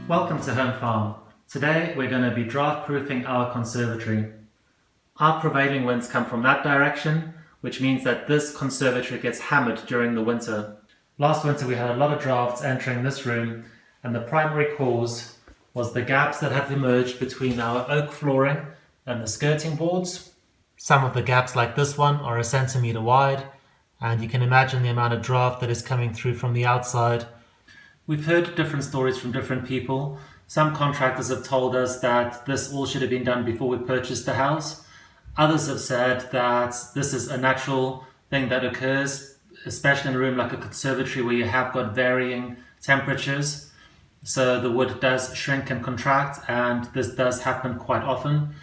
Welcome to Home Farm. Today we're going to be draft proofing our conservatory. Our prevailing winds come from that direction, which means that this conservatory gets hammered during the winter. Last winter we had a lot of drafts entering this room, and the primary cause was the gaps that have emerged between our oak flooring and the skirting boards. Some of the gaps, like this one, are 1 centimeter wide, and you can imagine the amount of draft that is coming through from the outside. We've heard different stories from different people. Some contractors have told us that this all should have been done before we purchased the house. Others have said that this is a natural thing that occurs, especially in a room like a conservatory where you have got varying temperatures. So the wood does shrink and contract, and this does happen quite often.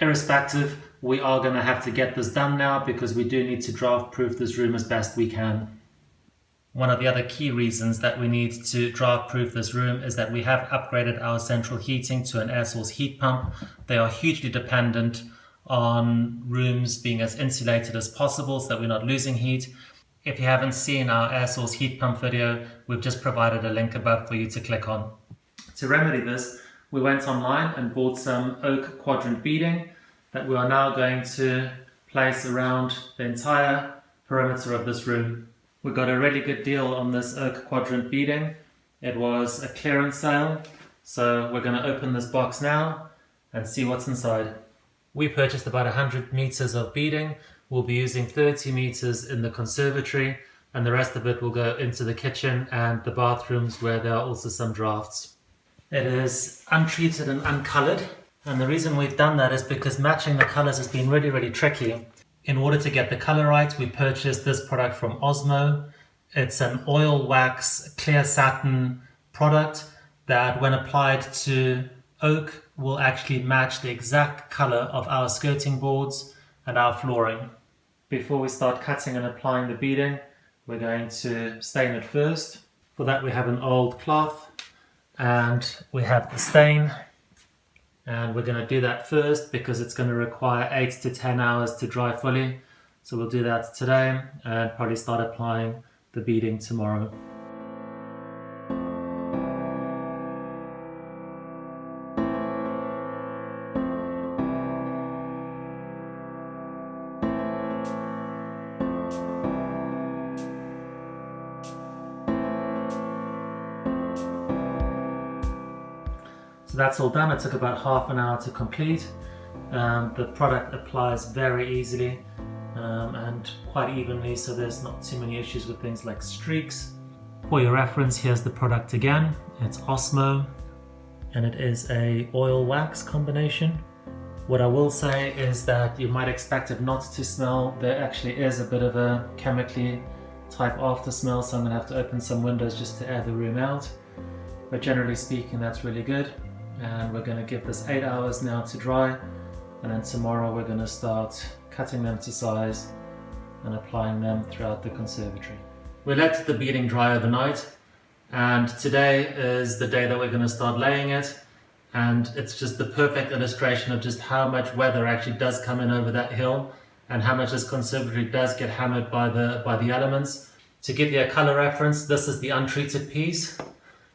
Irrespective, we are going to have to get this done now because we do need to draft proof this room as best we can. One of the other key reasons that we need to draft proof this room is that we have upgraded our central heating to an air source heat pump. They are hugely dependent on rooms being as insulated as possible so that we're not losing heat. If you haven't seen our air source heat pump video, we've just provided a link above for you to click on. To remedy this, we went online and bought some oak quadrant beading that we are now going to place around the entire perimeter of this room. We got a really good deal on this oak quadrant beading. It was a clearance sale, so we're going to open this box now and see what's inside. We purchased about 100 meters of beading. We'll be using 30 meters in the conservatory, and the rest of it will go into the kitchen and the bathrooms where there are also some drafts. It is untreated and uncolored, and the reason we've done that is because matching the colors has been really tricky. In order to get the color right, we purchased this product from Osmo. It's an oil wax clear satin product that, when applied to oak, will actually match the exact color of our skirting boards and our flooring. Before we start cutting and applying the beading, we're going to stain it first. For that we have an old cloth and we have the stain. And we're going to do that first because it's going to require 8 to 10 hours to dry fully. So we'll do that today and probably start applying the beading tomorrow. So that's all done. It took about half an hour to complete. The product applies very easily and quite evenly, so there's not too many issues with things like streaks. For your reference, here's the product again. It's Osmo and it is a oil wax combination. What I will say is that you might expect it not to smell. There actually is a bit of a chemically type after smell, so I'm going to have to open some windows just to air the room out. But generally speaking, that's really good. And we're going to give this 8 hours now to dry, and then tomorrow we're going to start cutting them to size and applying them throughout the conservatory. We let the beading dry overnight, and today is the day that we're going to start laying it, and it's just the perfect illustration of just how much weather actually does come in over that hill and how much this conservatory does get hammered by the elements. To give you a color reference, this is the untreated piece.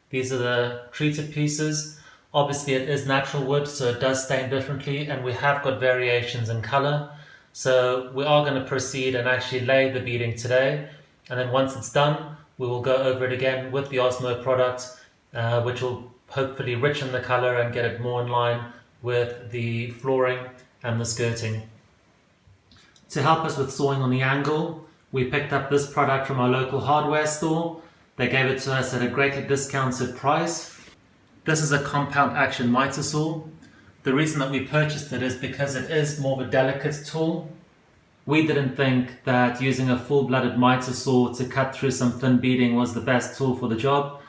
These are the treated pieces. Obviously it is natural wood, so it does stain differently, and we have got variations in color. So we are going to proceed and actually lay the beading today, and then once it's done, we will go over it again with the Osmo product, which will hopefully richen the color and get it more in line with the flooring and the skirting. To help us with sawing on the angle, we picked up this product from our local hardware store. They gave it to us at a greatly discounted price. This is a compound action miter saw. The reason that we purchased it is because it is more of a delicate tool. We didn't think that using a full-blooded miter saw to cut through some thin beading was the best tool for the job.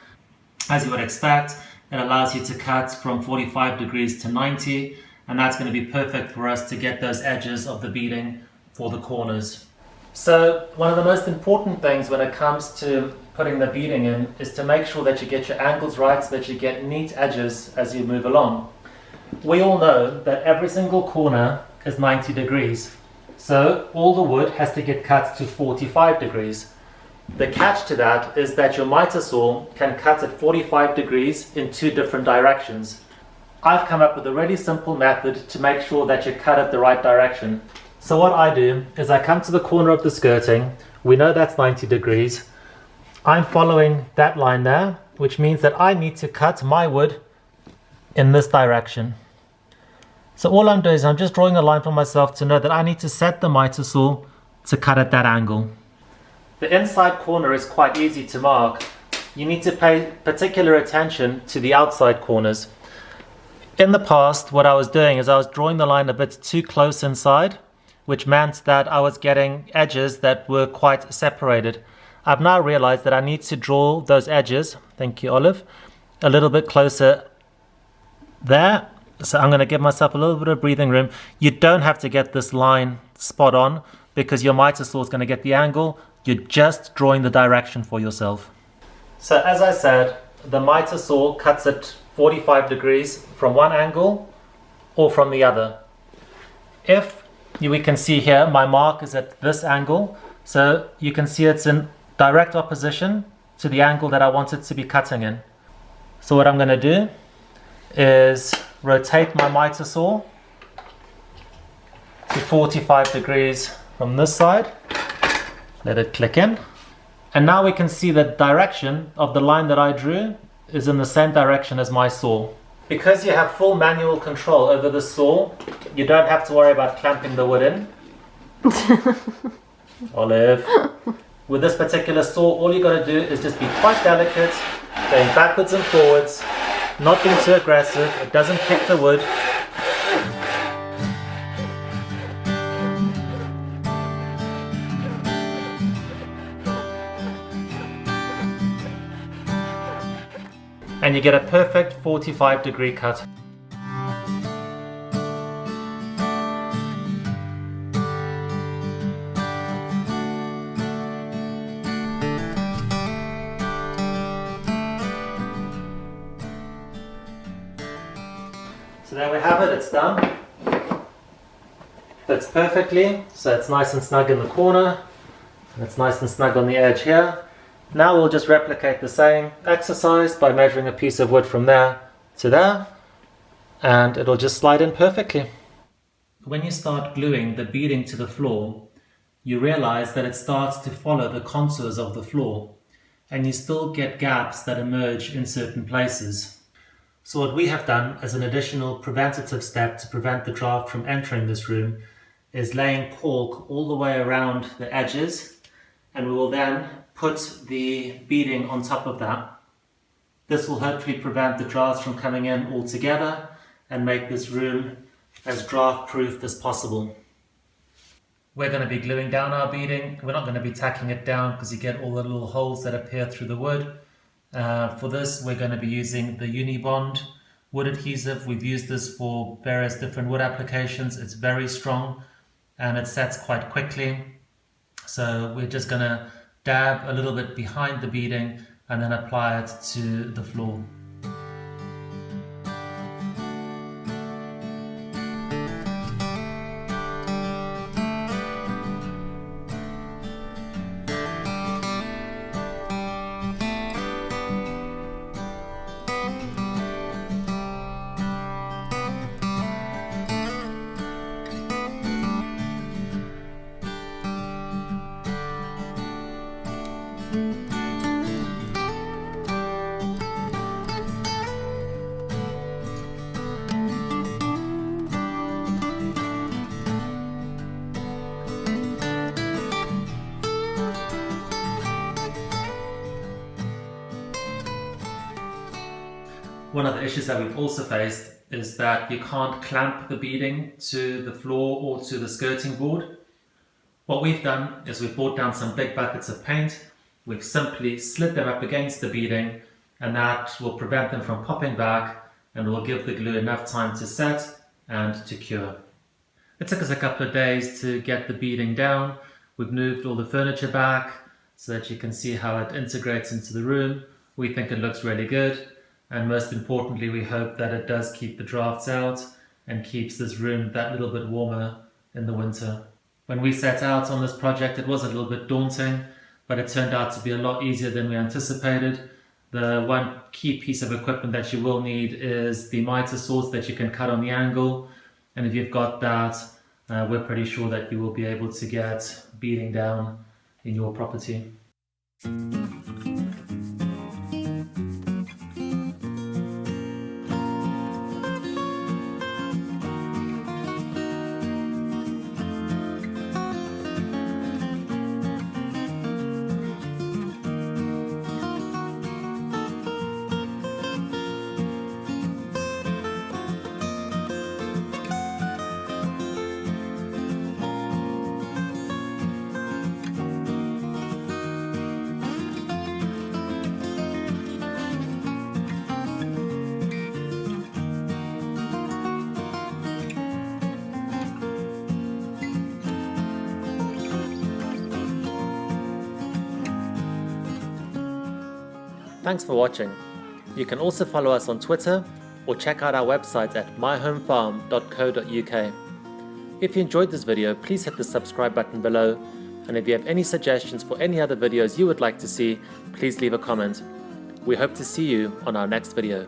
As you would expect, it allows you to cut from 45 degrees to 90, and that's going to be perfect for us to get those edges of the beading for the corners. So one of the most important things when it comes to putting the beading in is to make sure that you get your angles right so that you get neat edges as you move along. We all know that every single corner is 90 degrees. So all the wood has to get cut to 45 degrees. The catch to that is that your miter saw can cut at 45 degrees in two different directions. I've come up with a really simple method to make sure that you cut it the right direction. So what I do is I come to the corner of the skirting. We know that's 90 degrees. I'm following that line there, which means that I need to cut my wood in this direction. So all I'm doing is I'm just drawing a line for myself to know that I need to set the miter saw to cut at that angle. The inside corner is quite easy to mark. You need to pay particular attention to the outside corners. In the past, what I was doing is I was drawing the line a bit too close inside, which meant that I was getting edges that were quite separated. I've now realized that I need to draw those edges, thank you Olive, a little bit closer there. So I'm going to give myself a little bit of breathing room. You don't have to get this line spot on because your miter saw is going to get the angle. You're just drawing the direction for yourself. So as I said, the miter saw cuts at 45 degrees from one angle or from the other. We can see here my mark is at this angle, so you can see it's in direct opposition to the angle that I want it to be cutting in. So what I'm going to do is rotate my miter saw to 45 degrees from this side, let it click in, and now we can see the direction of the line that I drew is in the same direction as my saw. Because you have full manual control over the saw, you don't have to worry about clamping the wood in. Olive. With this particular saw, all you got to do is just be quite delicate, going backwards and forwards, not being too aggressive. It doesn't kick the wood. And you get a perfect 45-degree cut. So there we have it, it's done. Fits perfectly, so it's nice and snug in the corner, and it's nice and snug on the edge here. Now we'll just replicate the same exercise by measuring a piece of wood from there to there, and it'll just slide in perfectly. When you start gluing the beading to the floor, you realize that it starts to follow the contours of the floor, and you still get gaps that emerge in certain places. So what we have done as an additional preventative step to prevent the draft from entering this room is laying caulk all the way around the edges, and we will then put the beading on top of that. This will hopefully prevent the drafts from coming in altogether and make this room as draft proof as possible. We're going to be gluing down our beading. We're not going to be tacking it down because you get all the little holes that appear through the wood. For this, we're going to be using the Unibond wood adhesive. We've used this for various different wood applications. It's very strong and it sets quite quickly. So we're just going to dab a little bit behind the beading and then apply it to the floor. One of the issues that we've also faced is that you can't clamp the beading to the floor or to the skirting board. What we've done is we've brought down some big buckets of paint, we've simply slid them up against the beading, and that will prevent them from popping back and will give the glue enough time to set and to cure. It took us a couple of days to get the beading down. We've moved all the furniture back so that you can see how it integrates into the room. We think it looks really good. And most importantly, we hope that it does keep the drafts out and keeps this room that little bit warmer in the winter. When we set out on this project, it was a little bit daunting. but it turned out to be a lot easier than we anticipated. The one key piece of equipment that you will need is the miter saws that you can cut on the angle, and if you've got that, we're pretty sure that you will be able to get beading down in your property. Thanks for watching. You can also follow us on Twitter or check out our website at myhomefarm.co.uk. If you enjoyed this video, please hit the subscribe button below, and if you have any suggestions for any other videos you would like to see, please leave a comment. We hope to see you on our next video.